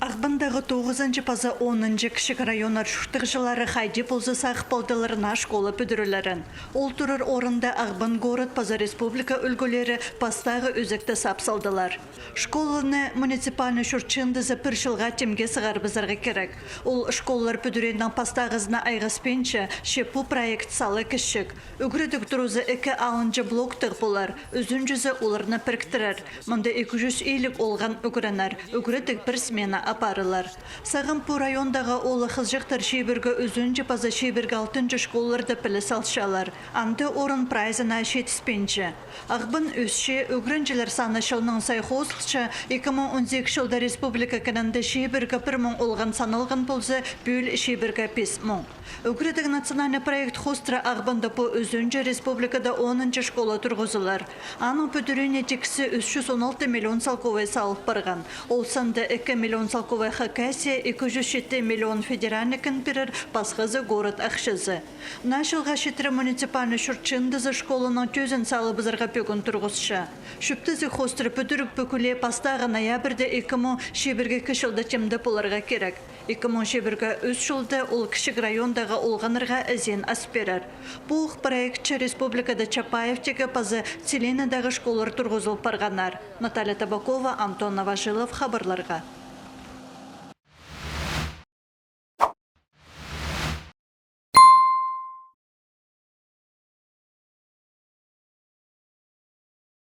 Ағбандағы 9-шы паза 10-шы кішік районар шүрттік жылары қайды болзы сақ балдыларына школа бүдірілерін. Ол тұрыр орында Ағбан город паза республика үлгілері пастағы өзікті сапсалдылар. Школаны муниципальны шүртшіндізі бір жылға темге сығар бізарға керек. Ол школалар бүдіреннің пастағызына айғаспенші шепу проект салы кішік. Үгірідік тұрузы 2-6 блоктық болар. Үзінжізі оларына піріктірер. Мұнда 200 ейлік олған үгірінер. Үгірідік бір смена апарылар. Сағымпу райондағы олы қызжықтар шебіргі үзінжі паза шебіргі 6-шы школаларды пілі салшалар. Анды орын прайзына шетіспенші. Ағбын өсші үгірінжілер саны шылның сайхослшы 2018 жылда республика кінінді шебіргі 1000 олған санылған болзы бөл шебіргі 5000. Үгірідік национальный проект хостра Ағбында по үзінжі республикада 10-шы школа тұрғызылар. Аның бүдіріне текісі 316 миллион салковай салып барған. Ол санды 2 миллион салковай хакасия, 207 миллион федеральный конпирер, пасхазы город ақшызы. Нашылға шетірі муниципальный шүртшіндізі школының төзін салы бізарға пөгін тұрғызшы. Шүптізі хостры бүдірік бүкіле пастағы ноябрде 2000 шебірге кішілді темді боларға керек. 2000 шебірге 3 жылды ол кішік райондағы олғанырға әзен асперер. Бұл проектчі республикада Чапаевтегі пазы Целенадағы школар тұрғызыл парғанар. Наталья Табакова, Антон Новожилов, хабарларға.